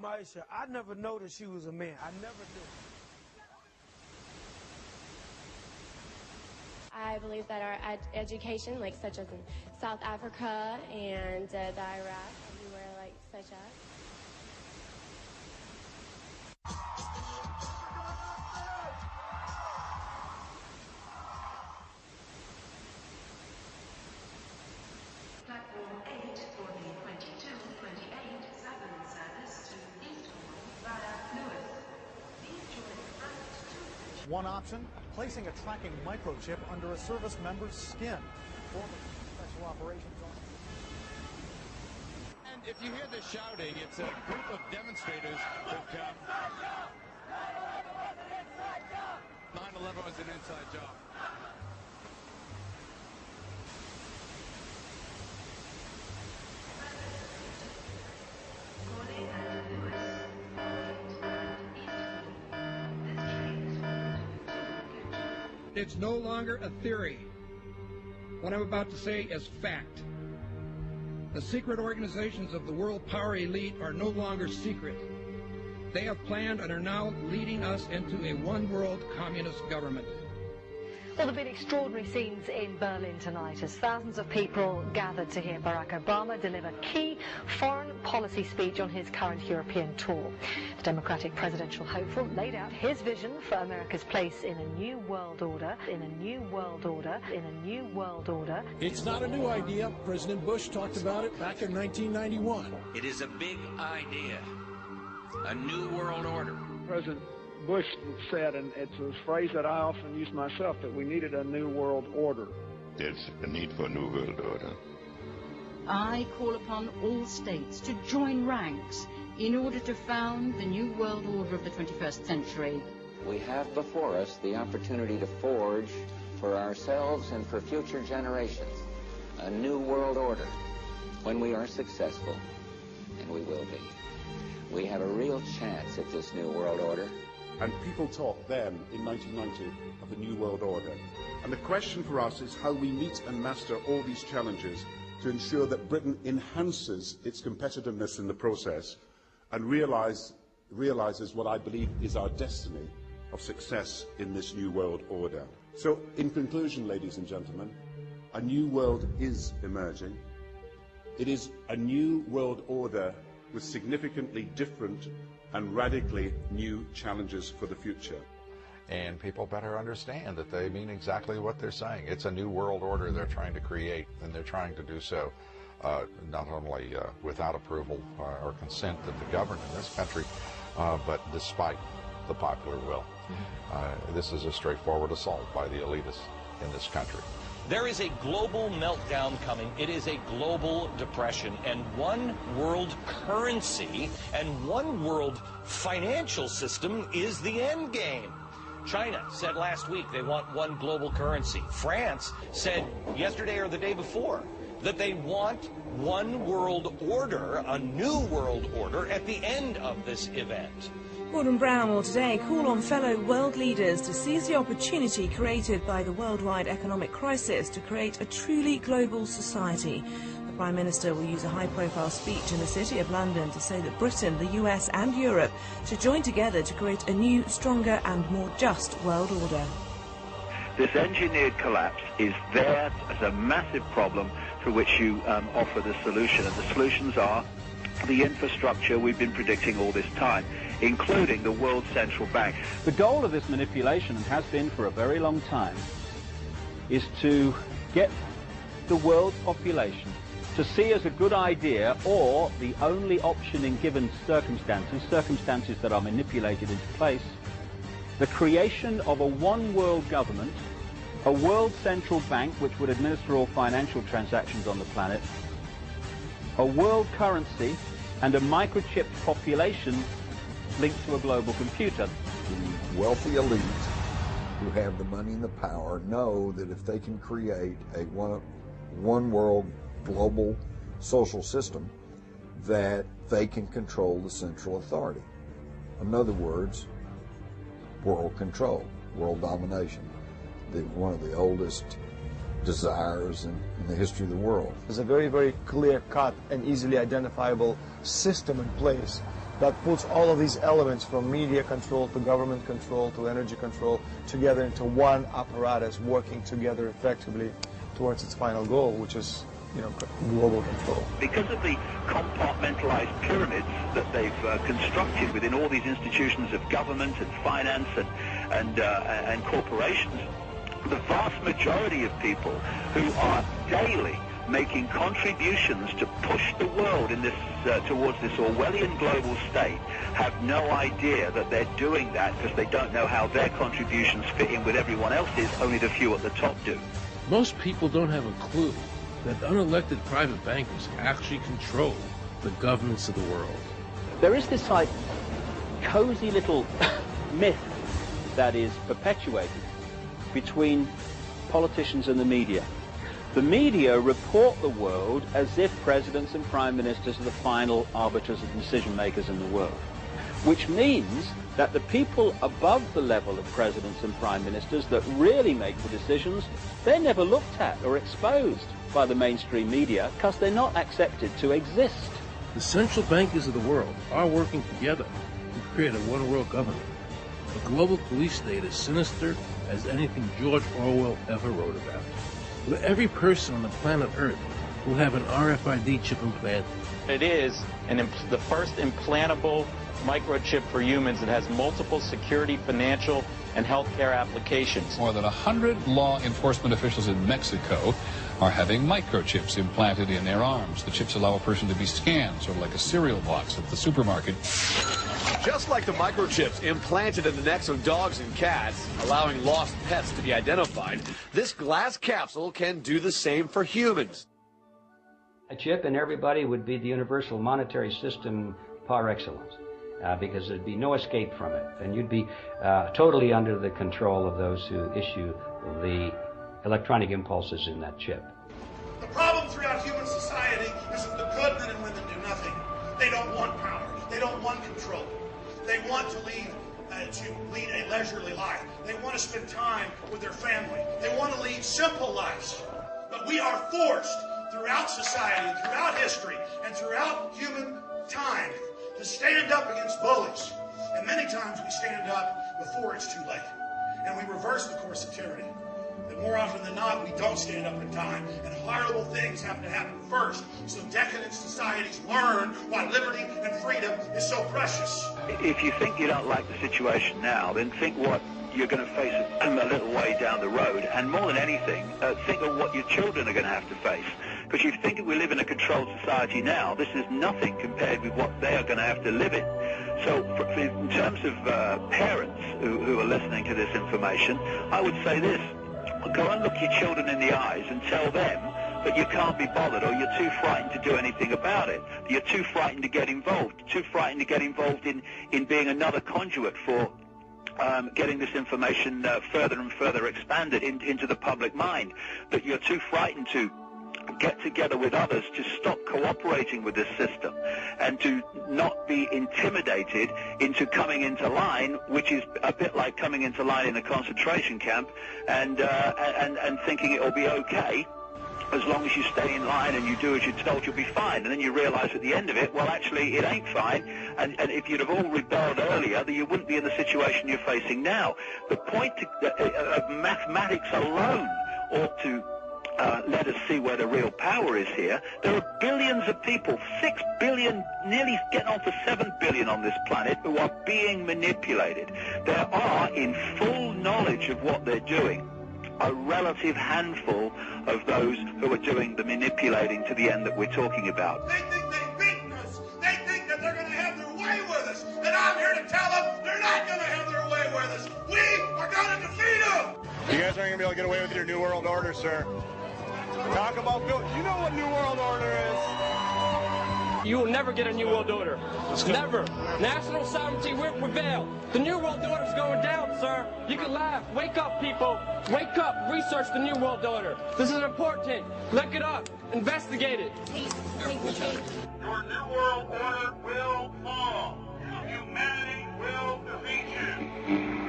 Maisha, I never noticed she was a man. I never knew. I believe that our education, like such as in South Africa and the Iraq, everywhere like such as. Platform 8 for the 22-28-7 service to Eastbourne via Lewis. Please join flight 2. One option, placing a tracking microchip under a service member's skin. Former special operations on. And if you hear the shouting, it's a group of demonstrators who've come. 9/11 was an inside job. It's no longer a theory. What I'm about to say is fact. The secret organizations of the world power elite are no longer secret. They have planned and are now leading us into a one-world communist government. Well, there have been extraordinary scenes in Berlin tonight as thousands of people gathered to hear Barack Obama deliver key foreign policy speech on his current European tour. The Democratic presidential hopeful laid out his vision for America's place in a new world order, in a new world order, in a new world order. It's not a new idea. President Bush talked about it back in 1991. It is a big idea, a new world order. President Bush said, and it's a phrase that I often use myself, that we needed a new world order. There's a need for a new world order. I call upon all states to join ranks in order to found the new world order of the 21st century. We have before us the opportunity to forge for ourselves and for future generations a new world order. When we are successful, and we will be, we have a real chance at this new world order. And people talked then, in 1990, of a new world order. And the question for us is how we meet and master all these challenges to ensure that Britain enhances its competitiveness in the process and realizes what I believe is our destiny of success in this new world order. So, in conclusion, ladies and gentlemen, a new world is emerging. It is a new world order with significantly different and radically new challenges for the future. And people better understand that they mean exactly what they're saying. It's a new world order they're trying to create, and they're trying to do so not only without approval or consent of the governed in this country, but despite the popular will. This is a straightforward assault by the elitists in this country. There is a global meltdown coming. It is a global depression, and one world currency and one world financial system is the end game. China said last week they want one global currency. France said yesterday or the day before that they want one world order, a new world order, at the end of this event. Gordon Brown will today call on fellow world leaders to seize the opportunity created by the worldwide economic crisis to create a truly global society. The Prime Minister will use a high-profile speech in the City of London to say that Britain, the US and Europe should join together to create a new, stronger and more just world order. This engineered collapse is there as a massive problem for which you offer the solution, and the solutions are the infrastructure we've been predicting all this time, including the World Central Bank. The goal of this manipulation, and has been for a very long time, is to get the world population to see as a good idea, or the only option in given circumstances that are manipulated into place, the creation of a one-world government, a world central bank which would administer all financial transactions on the planet, a world currency, and a microchipped population linked to a global computer. The wealthy elite who have the money and the power know that if they can create a one world global social system, that they can control the central authority. In other words, world control, world domination, one of the oldest desires in the history of the world. There's a very, very clear-cut and easily identifiable system in place that puts all of these elements from media control to government control to energy control together into one apparatus working together effectively towards its final goal, which is, global control. Because of the compartmentalized pyramids that they've constructed within all these institutions of government and finance and corporations, the vast majority of people who are daily making contributions to push the world in this towards this Orwellian global state have no idea that they're doing that because they don't know how their contributions fit in with everyone else's. Only the few at the top do. Most people don't have a clue that unelected private bankers actually control the governance of the world. There is this cozy little myth that is perpetuated between politicians and the media. The media report the world as if presidents and prime ministers are the final arbiters and decision makers in the world, which means that the people above the level of presidents and prime ministers that really make the decisions, they're never looked at or exposed by the mainstream media because they're not accepted to exist. The central bankers of the world are working together to create a one-world government. A global police state as sinister as anything George Orwell ever wrote about, where every person on the planet Earth will have an RFID chip implanted. It is the first implantable microchip for humans that has multiple security, financial, and healthcare applications. More than 100 law enforcement officials in Mexico are having microchips implanted in their arms. The chips allow a person to be scanned, sort of like a cereal box at the supermarket. Just like the microchips implanted in the necks of dogs and cats, allowing lost pets to be identified, this glass capsule can do the same for humans. A chip in everybody would be the universal monetary system par excellence, because there'd be no escape from it, and you'd be totally under the control of those who issue the electronic impulses in that chip. The problem throughout human society is that the good men and women do nothing. They don't want power. They don't want control. They want to lead a leisurely life. They want to spend time with their family. They want to lead simple lives. But we are forced throughout society, throughout history, and throughout human time to stand up against bullies. And many times we stand up before it's too late. And we reverse the course of tyranny. And more often than not, we don't stand up in time. And horrible things have to happen first. So decadent societies learn why liberty and freedom is so precious. If you think you don't like the situation now, then think what you're going to face a little way down the road. And more than anything, think of what your children are going to have to face. Because you think we live in a controlled society now, this is nothing compared with what they are going to have to live in. So in terms of parents who are listening to this information, I would say this. Go and look your children in the eyes and tell them that you can't be bothered, or you're too frightened to do anything about it. You're too frightened to get involved. Too frightened to get involved in being another conduit for getting this information further and further expanded into the public mind. That you're too frightened to get together with others to stop cooperating with this system and to not be intimidated into coming into line, which is a bit like coming into line in a concentration camp and thinking it'll be okay. As long as you stay in line and you do as you're told, you'll be fine. And then you realize at the end of it, well, actually, it ain't fine. And if you'd have all rebelled earlier, then you wouldn't be in the situation you're facing now. The point of mathematics alone ought to let us see where the real power is here. There are billions of people, 6 billion, nearly getting on to 7 billion on this planet, who are being manipulated. There are, in full knowledge of what they're doing, a relative handful of those who are doing the manipulating to the end that we're talking about. They think they've beaten us. They think that they're going to have their way with us. And I'm here to tell them they're not going to have their way with us. We are going to defeat them. You guys aren't going to be able to get away with your New World Order, sir. Talk about, you know what New World Order is. You will never get a New World Order. Never. National sovereignty will prevail. The New World Order is going down, sir. You can laugh. Wake up, people. Wake up. Research the New World Order. This is important. Look it up. Investigate it. Your New World Order will fall. Humanity will defeat you.